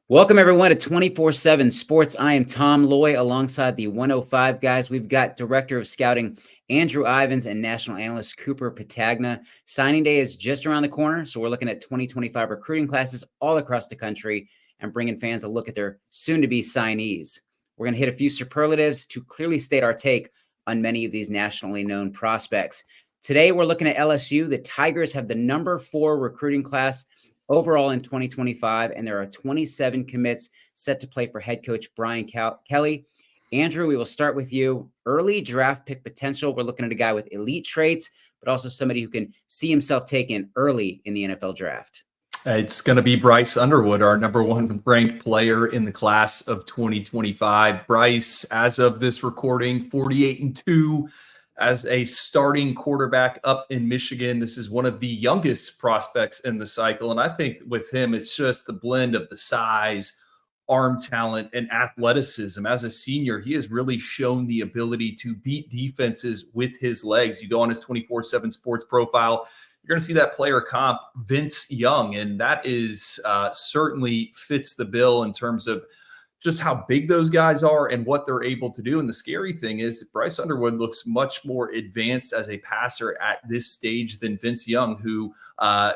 Welcome, everyone, to 24/7 Sports. I am Tom Loy alongside the 105 guys. We've got Director of Scouting Andrew Ivins and National Analyst Cooper Patagna. Signing day is just around the corner, so we're looking at 2025 recruiting classes all across the country and bringing fans a look at their soon-to-be signees. We're going to hit a few superlatives to clearly state our take on many of these nationally known prospects. Today, we're looking at LSU. The Tigers have the number 4 recruiting class overall in 2025, and there are 27 commits set to play for head coach Brian Kelly. Andrew, we will start with you. Early draft pick potential. We're looking at a guy with elite traits, but also somebody who can see himself taken early in the NFL draft. It's going to be Bryce Underwood, our number 1 ranked player in the class of 2025. Bryce, as of this recording, 48-2 as a starting quarterback up in Michigan. This is one of the youngest prospects in the cycle. And I think with him, it's just the blend of the size, arm talent, and athleticism. As a senior, he has really shown the ability to beat defenses with his legs. You go on his 24/7 Sports profile, you're going to see that player comp Vince Young, and that is certainly fits the bill in terms of just how big those guys are and what they're able to do. And the scary thing is Bryce Underwood looks much more advanced as a passer at this stage than Vince Young, who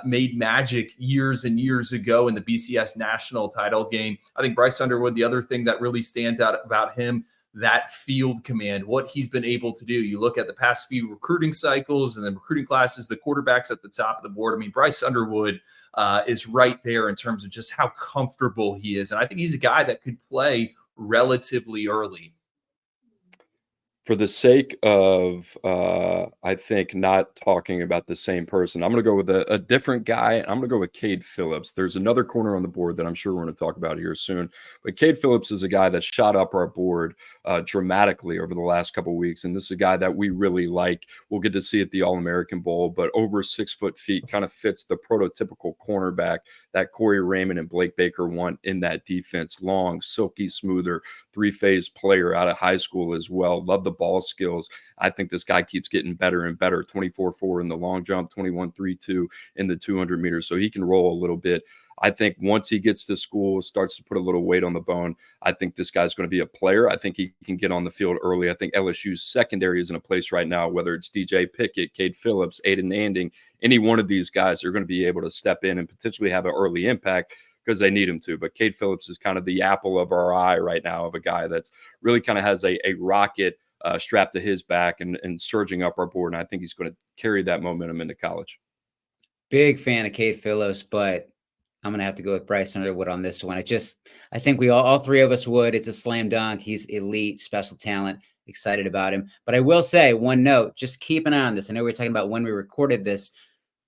made magic years and years ago in the BCS national title game. I think Bryce Underwood, the other thing that really stands out about him, that field command, what he's been able to do. You look at the past few recruiting cycles and then recruiting classes, the quarterbacks at the top of the board. I mean, Bryce Underwood is right there in terms of just how comfortable he is. And I think he's a guy that could play relatively early. For the sake of, I think, not talking about the same person, I'm going to go with a different guy. I'm going to go with Cade Phillips. There's another corner on the board that I'm sure we're going to talk about here soon. But Cade Phillips is a guy that shot up our board dramatically over the last couple of weeks. And this is a guy that we really like. We'll get to see at the All-American Bowl, but over 6 feet kind of fits the prototypical cornerback that Corey Raymond and Blake Baker want in that defense. Long, silky, smoother, 3-phase player out of high school as well. Love the ball skills. I think this guy keeps getting better and better. 24-4 in the long jump, 21-3-2 in the 200 meters. So he can roll a little bit. I think once he gets to school, starts to put a little weight on the bone, I think this guy's going to be a player. I think he can get on the field early. I think LSU's secondary is in a place right now, whether it's DJ Pickett, Cade Phillips, Aiden Anding, any one of these guys are going to be able to step in and potentially have an early impact because they need him to. But Cade Phillips is kind of the apple of our eye right now of a guy that's really kind of has a rocket strapped to his back and surging up our board. And I think he's going to carry that momentum into college. Big fan of Cade Phillips, but I'm going to have to go with Bryce Underwood on this one. I think we all three of us would. It's a slam dunk. He's elite, special talent, excited about him. But I will say one note, just keep an eye on this. I know we were talking about when we recorded this.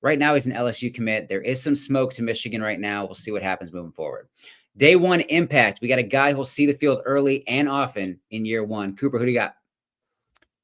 Right now, he's an LSU commit. There is some smoke to Michigan right now. We'll see what happens moving forward. Day 1 impact. We got a guy who'll see the field early and often in year 1. Cooper, who do you got?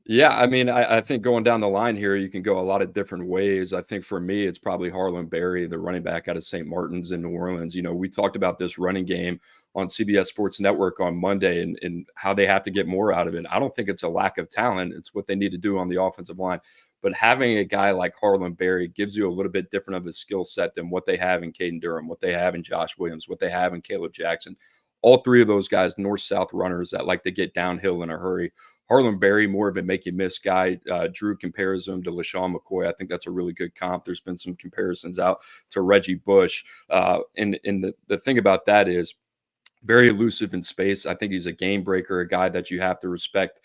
Yeah, I mean, I think going down the line here, you can go a lot of different ways. I think for me, it's probably Harlan Berry, the running back out of St. Martin's in New Orleans. You know, we talked about this running game on CBS Sports Network on Monday and how they have to get more out of it. I don't think it's a lack of talent. It's what they need to do on the offensive line. But having a guy like Harlan Berry gives you a little bit different of a skill set than what they have in Caden Durham, what they have in Josh Williams, what they have in Caleb Jackson. All three of those guys, north-south runners that like to get downhill in a hurry. Harlan Berry, more of a make-you-miss guy. Drew compares him to LaShawn McCoy. I think that's a really good comp. There's been some comparisons out to Reggie Bush. And the thing about that is very elusive in space. I think he's a game breaker, a guy that you have to respect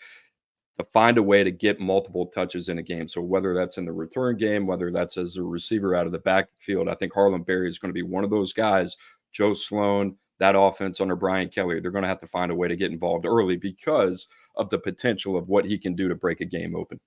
to find a way to get multiple touches in a game. So whether that's in the return game, whether that's as a receiver out of the backfield, I think Harlan Berry is going to be one of those guys. Joe Sloan, that offense under Brian Kelly, they're going to have to find a way to get involved early because of the potential of what he can do to break a game open.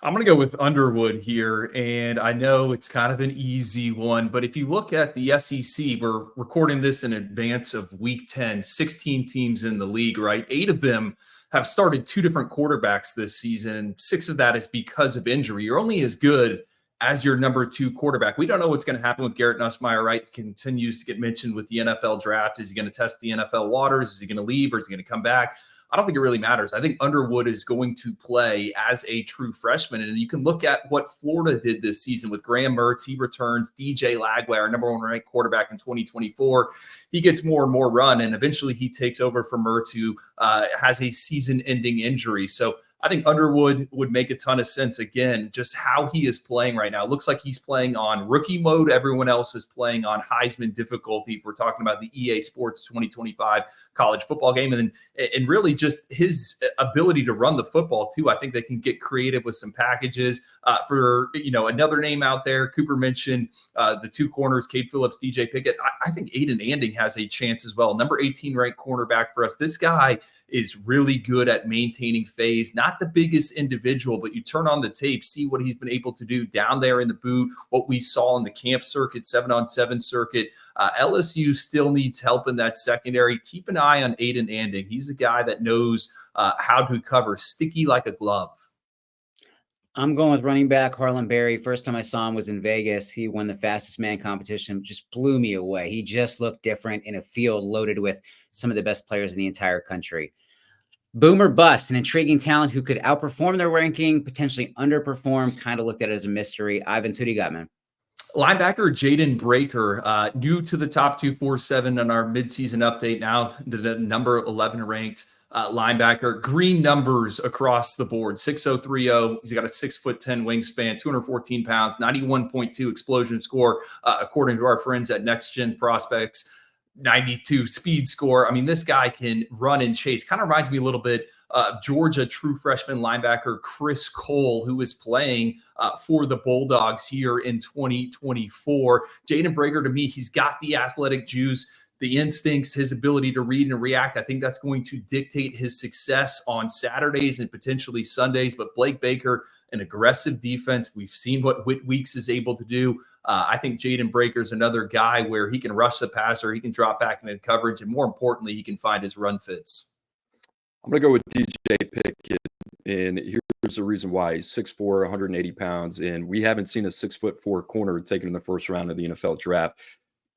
I'm going to go with Underwood here, and I know it's kind of an easy one, but if you look at the SEC, we're recording this in advance of Week 10, 16 teams in the league, right? 8 of them have started 2 different quarterbacks this season. 6 of that is because of injury. You're only as good as your number 2 quarterback. We don't know what's going to happen with Garrett Nussmeier, right? Continues to get mentioned with the NFL draft. Is he going to test the NFL waters? Is he going to leave or is he going to come back? I don't think it really matters. I think Underwood is going to play as a true freshman. And you can look at what Florida did this season with Graham Mertz. He returns. DJ Lagway, our number 1 ranked quarterback in 2024. He gets more and more run, and eventually he takes over from Mertz, who has a season-ending injury. So I think Underwood would make a ton of sense. Again, just how he is playing right now. It looks like he's playing on rookie mode. Everyone else is playing on Heisman difficulty. If we're talking about the EA Sports 2025 college football game, and really just his ability to run the football too. I think they can get creative with some packages. For another name out there, Cooper mentioned the 2 corners, Cade Phillips, DJ Pickett. I think Aiden Anding has a chance as well. Number 18 ranked cornerback for us. This guy is really good at maintaining phase. Not the biggest individual, but you turn on the tape, see what he's been able to do down there in the boot, what we saw in the camp circuit, 7-on-7 circuit. LSU still needs help in that secondary. Keep an eye on Aiden Anding. He's a guy that knows how to cover, sticky like a glove. I'm going with running back Harlan Berry. First time I saw him was in Vegas. He won the fastest man competition, just blew me away. He just looked different in a field loaded with some of the best players in the entire country. Boomer bust, an intriguing talent who could outperform their ranking, potentially underperform. Kind of looked at it as a mystery. Ivans, who do you got, man? Linebacker Jaden Breaker, new to the top 247 on our midseason update, now to the number 11 ranked linebacker. Green numbers across the board, 6'0", He's got a 6'10" wingspan, 214 pounds, 91.2 explosion score, according to our friends at Next Gen Prospects. 92 speed score. I mean, this guy can run and chase. Kind of reminds me a little bit of Georgia true freshman linebacker Chris Cole, who is playing for the Bulldogs here in 2024. Jaden Breaker, to me, he's got the athletic juice, the instincts, his ability to read and react. I think that's going to dictate his success on Saturdays and potentially Sundays. But Blake Baker, an aggressive defense. We've seen what Whit Weeks is able to do. I think Jaden Breaker is another guy where he can rush the passer, he can drop back into coverage, and more importantly, he can find his run fits. I'm going to go with DJ Pickett, and here's the reason why. He's 6'4", 180 pounds, and we haven't seen a 6'4" corner taken in the first round of the NFL draft.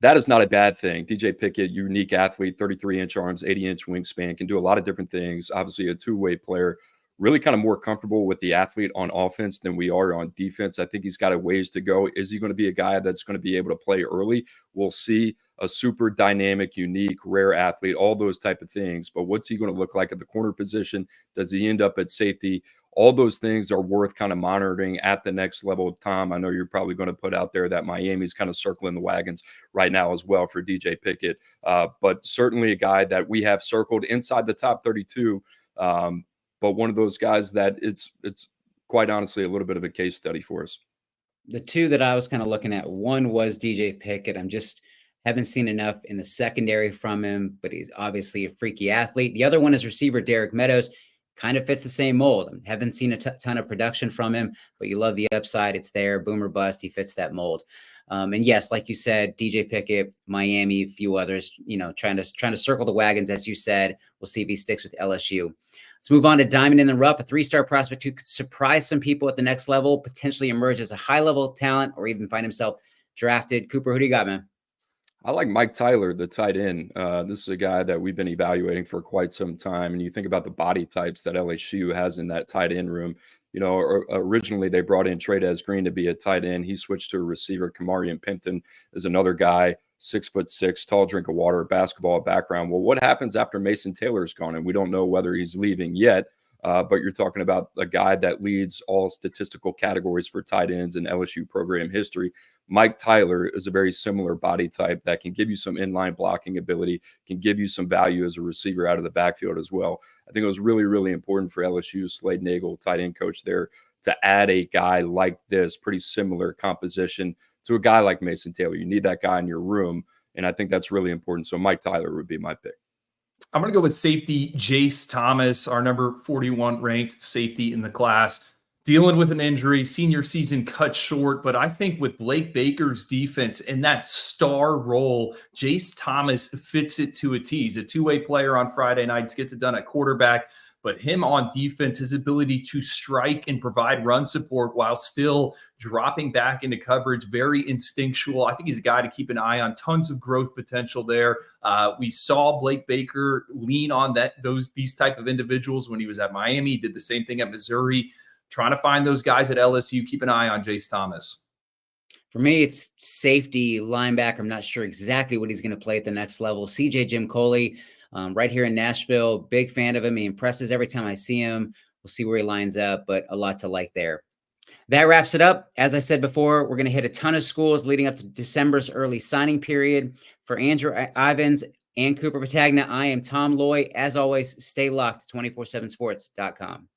That is not a bad thing. DJ Pickett, unique athlete, 33-inch arms, 80-inch wingspan, can do a lot of different things. Obviously, a two-way player. Really kind of more comfortable with the athlete on offense than we are on defense. I think he's got a ways to go. Is he going to be a guy that's going to be able to play early? We'll see. A super dynamic, unique, rare athlete, all those type of things. But what's he going to look like at the corner position? Does he end up at safety? All those things are worth kind of monitoring at the next level. Tom, I know you're probably going to put out there that Miami's kind of circling the wagons right now as well for DJ Pickett. But certainly a guy that we have circled inside the top 32. But one of those guys that it's quite honestly a little bit of a case study for us. The two that I was kind of looking at, one was DJ Pickett. I'm just haven't seen enough in the secondary from him, but he's obviously a freaky athlete. The other one is receiver Derek Meadows. Kind of fits the same mold. Haven't seen a ton of production from him, but you love the upside. It's there. Boomer bust. He fits that mold. And yes, like you said, DJ Pickett, Miami, a few others, trying to circle the wagons, as you said. We'll see if he sticks with LSU. Let's move on to Diamond in the Rough, a 3-star prospect who could surprise some people at the next level, potentially emerge as a high-level talent, or even find himself drafted. Cooper, who do you got, man? I like Mike Tyler, the tight end. This is a guy that we've been evaluating for quite some time. And you think about the body types that LSU has in that tight end room. Originally they brought in Tradez Green to be a tight end. He switched to a receiver. Kamarian Pimpton is another guy, 6'6", tall drink of water, basketball background. Well, what happens after Mason Taylor's gone? And we don't know whether he's leaving yet. But you're talking about a guy that leads all statistical categories for tight ends in LSU program history. Mike Tyler is a very similar body type that can give you some inline blocking ability, can give you some value as a receiver out of the backfield as well. I think it was really, really important for LSU, Slade Nagel, tight end coach there, to add a guy like this, pretty similar composition to a guy like Mason Taylor. You need that guy in your room, and I think that's really important. So Mike Tyler would be my pick. I'm going to go with safety Jace Thomas, our number 41 ranked safety in the class. Dealing with an injury, senior season cut short, but I think with Blake Baker's defense and that star role, Jace Thomas fits it to a T. He's a two-way player on Friday nights, gets it done at quarterback, but him on defense, his ability to strike and provide run support while still dropping back into coverage, very instinctual. I think he's a guy to keep an eye on. Tons of growth potential there. We saw Blake Baker lean on these type of individuals when he was at Miami. He did the same thing at Missouri. Trying to find those guys at LSU. Keep an eye on Jace Thomas. For me, it's safety, linebacker. I'm not sure exactly what he's going to play at the next level. CJ Jim Coley, right here in Nashville. Big fan of him. He impresses every time I see him. We'll see where he lines up, but a lot to like there. That wraps it up. As I said before, we're going to hit a ton of schools leading up to December's early signing period. For Andrew Ivins and Cooper Patagna, I am Tom Loy. As always, stay locked to 247sports.com.